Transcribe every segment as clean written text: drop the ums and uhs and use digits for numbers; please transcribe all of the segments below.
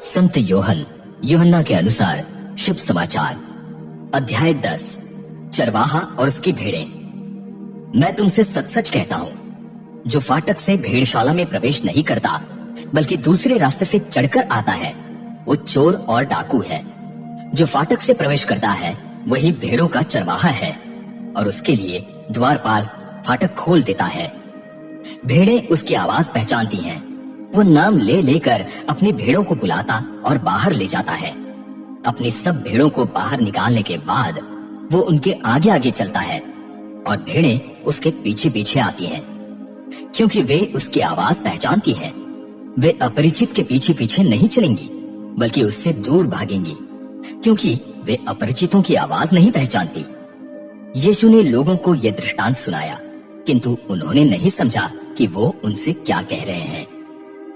संत यूहन्ना के अनुसार शुभ समाचार, अध्याय 10, चरवाहा और उसकी भेड़ें। मैं तुमसे सच सच कहता हूं, जो फाटक से भेड़शाला में प्रवेश नहीं करता बल्कि दूसरे रास्ते से चढ़कर आता है, वो चोर और डाकू है। जो फाटक से प्रवेश करता है वही भेड़ों का चरवाहा है, और उसके लिए द्वारपाल फाटक खोल देता है। भेड़ें उसकी आवाज पहचानती हैं। वो नाम ले लेकर अपनी भेड़ों को बुलाता और बाहर ले जाता है। अपनी सब भेड़ों को बाहर निकालने के बाद वो उनके आगे आगे चलता है और भेड़ें उसके पीछे पीछे आती हैं, क्योंकि वे उसकी आवाज पहचानती हैं। वे अपरिचित के पीछे पीछे नहीं चलेंगी बल्कि उससे दूर भागेंगी, क्योंकि वे अपरिचितों की आवाज नहीं पहचानती। यीशु ने लोगों को यह दृष्टांत सुनाया, किंतु उन्होंने नहीं समझा कि वो उनसे क्या कह रहे हैं।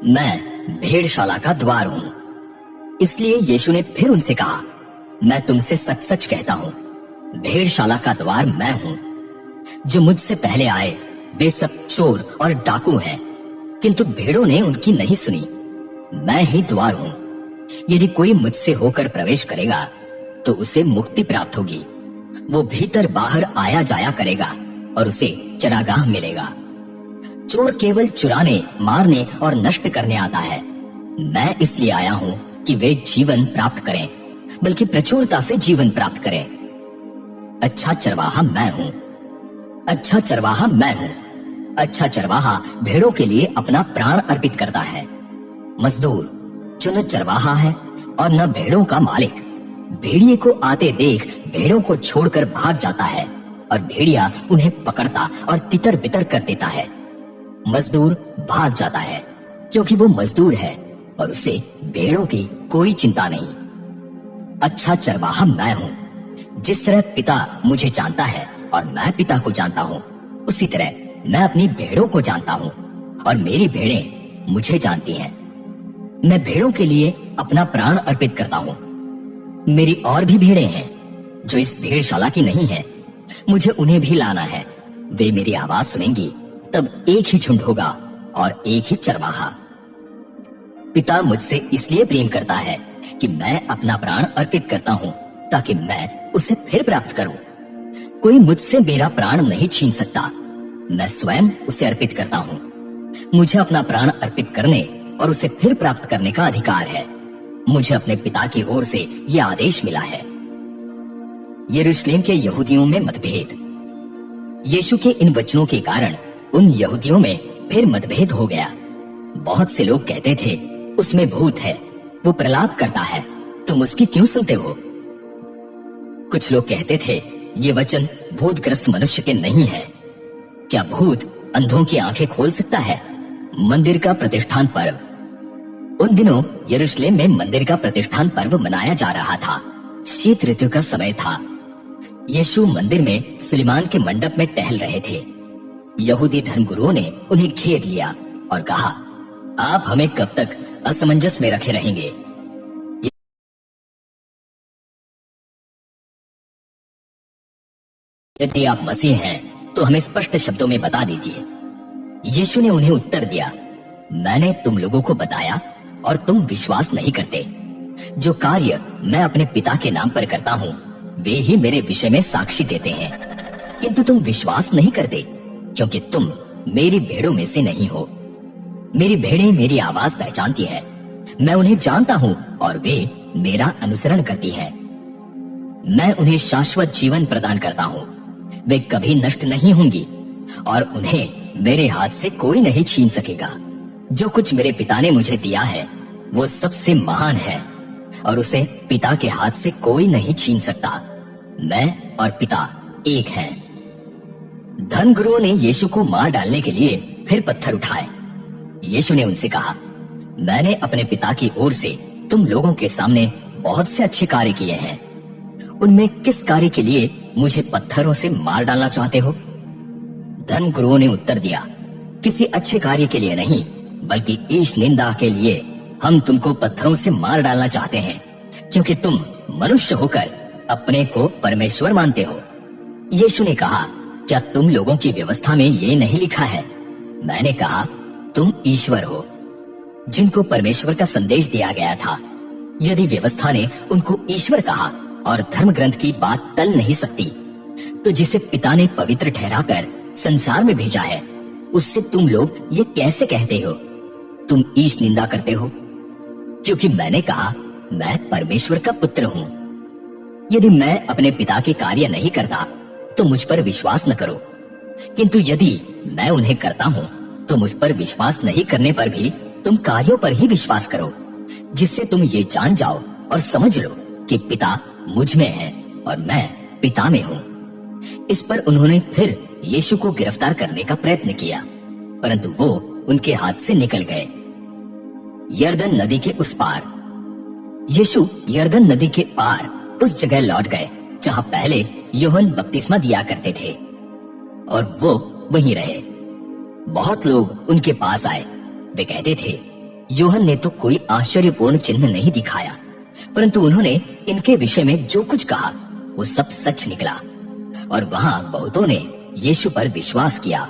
मैं भेड़शाला का द्वार हूं। इसलिए यीशु ने फिर उनसे कहा, मैं तुमसे सच सच कहता हूं, भेड़शाला का द्वार मैं हूं। जो मुझसे पहले आए वे सब चोर और डाकू हैं, किंतु भेड़ों ने उनकी नहीं सुनी। मैं ही द्वार हूं। यदि कोई मुझसे होकर प्रवेश करेगा तो उसे मुक्ति प्राप्त होगी। वो भीतर बाहर आया जाया करेगा और उसे चरागाह मिलेगा। चोर केवल चुराने, मारने और नष्ट करने आता है। मैं इसलिए आया हूं कि वे जीवन प्राप्त करें, बल्कि प्रचुरता से जीवन प्राप्त करें। अच्छा चरवाहा मैं हूं। अच्छा चरवाहा मैं हूं। अच्छा चरवाहा भेड़ों के लिए अपना प्राण अर्पित करता है। मजदूर जो न चरवाहा है और न भेड़ों का मालिक, भेड़िए को आते देख भेड़ों को छोड़कर भाग जाता है और भेड़िया उन्हें पकड़ता और तितर बितर कर देता है। मजदूर भाग जाता है क्योंकि वो मजदूर है और उसे भेड़ों की कोई चिंता नहीं। अच्छा चरवाहा मैं हूं। जिस तरह पिता मुझे जानता है और मैं पिता को जानता हूं, उसी तरह मैं अपनी भेड़ों को जानता हूं और मेरी भेड़ें मुझे जानती हैं। मैं भेड़ों के लिए अपना प्राण अर्पित करता हूं। मेरी और भी भेड़ें हैं जो इस भेड़शाला की नहीं है। मुझे उन्हें भी लाना है। वे मेरी आवाज सुनेंगी, तब एक ही झुंड होगा और एक ही चरवाहा। पिता मुझसे इसलिए प्रेम करता है कि मैं अपना प्राण अर्पित करता हूं, ताकि मैं उसे फिर प्राप्त करूं। कोई मुझसे मेरा प्राण नहीं छीन सकता। मैं स्वयं उसे अर्पित करता हूं। मुझे अपना प्राण अर्पित करने और उसे फिर प्राप्त करने का अधिकार है। मुझे अपने पिता की ओर से यह आदेश मिला है। यरूशलेम के यहूदियों में मतभेद। यीशु के इन वचनों के कारण उन यहूदियों में फिर मतभेद हो गया। बहुत से लोग कहते थे, उसमें भूत है, वो प्रलाप करता है, तुम उसकी क्यों सुनते हो? कुछ लोग कहते थे, ये वचन भूतग्रस्त मनुष्य के नहीं है। क्या भूत अंधों की आंखें खोल सकता है? मंदिर का प्रतिष्ठान पर्व। उन दिनों यरूशलेम में मंदिर का प्रतिष्ठान पर्व मनाया जा रहा था। शीत ऋतु का समय था। यीशु मंदिर में सुलेमान के मंडप में टहल रहे थे। यहूदी धर्मगुरुओं ने उन्हें घेर लिया और कहा, आप हमें कब तक असमंजस में रखे रहेंगे? यदि आप मसीह हैं तो हमें स्पष्ट शब्दों में बता दीजिए। यीशु ने उन्हें उत्तर दिया, मैंने तुम लोगों को बताया और तुम विश्वास नहीं करते। जो कार्य मैं अपने पिता के नाम पर करता हूँ वे ही मेरे विषय में साक्षी देते हैं, किंतु तुम विश्वास नहीं करते क्योंकि तुम मेरी भेड़ों में से नहीं हो। मेरी भेड़ें मेरी आवाज पहचानती हैं। मैं उन्हें जानता हूँ और वे मेरा अनुसरण करती हैं। मैं उन्हें शाश्वत जीवन प्रदान करता हूँ। वे कभी नष्ट नहीं होंगी और उन्हें मेरे हाथ से कोई नहीं छीन सकेगा। जो कुछ मेरे पिता ने मुझे दिया है वो सबसे महान है और उसे पिता के हाथ से कोई नहीं छीन सकता। मैं और पिता एक हैं। धर्मगुरुओं ने यीशु को मार डालने के लिए फिर पत्थर उठाए। यीशु ने उनसे कहा, मैंने अपने पिता की ओर से तुम लोगों के सामने बहुत से अच्छे कार्य किए हैं। उनमें किस कार्य के लिए मुझे पत्थरों से मार डालना चाहते हो? धर्मगुरुओं ने उत्तर दिया, किसी अच्छे कार्य के लिए नहीं, बल्कि ईश निंदा के लिए हम तुमको पत्थरों से मार डालना चाहते हैं, क्योंकि तुम मनुष्य होकर अपने को परमेश्वर मानते हो। यीशु ने कहा, क्या तुम लोगों की व्यवस्था में ये नहीं लिखा है? मैंने कहा, तुम ईश्वर हो। जिनको परमेश्वर का संदेश दिया गया था यदि व्यवस्था ने उनको ईश्वर कहा और धर्म ग्रंथ की बात टल नहीं सकती, तो जिसे पिता ने पवित्र ठहराकर संसार में भेजा है, उससे तुम लोग ये कैसे कहते हो तुम ईश निंदा करते हो? क्योंकि मैंने कहा मैं परमेश्वर का पुत्र हूं। यदि मैं अपने पिता के कार्य नहीं करता तो मुझ पर विश्वास न करो, किंतु यदि मैं उन्हें करता हूं तो मुझ पर विश्वास नहीं करने पर भी तुम कार्यों पर ही विश्वास करो, जिससे तुम ये जान जाओ और समझ लो कि पिता मुझ में है और मैं पिता में हूं। इस पर उन्होंने फिर यीशु को गिरफ्तार करने का प्रयत्न किया, परंतु वो उनके हाथ से निकल गए। यरदन नदी के उस पार। यीशु यरदन नदी के पार उस जगह लौट गए जहां पहले यूहन्ना बपतिस्मा दिया करते थे, और वो वहीं रहे। बहुत लोग उनके पास आए। वे कहते थे, यूहन्ना ने तो कोई आश्चर्यपूर्ण चिन्ह नहीं दिखाया, परंतु उन्होंने इनके विषय में जो कुछ कहा वो सब सच निकला। और वहां बहुतों ने यीशु पर विश्वास किया।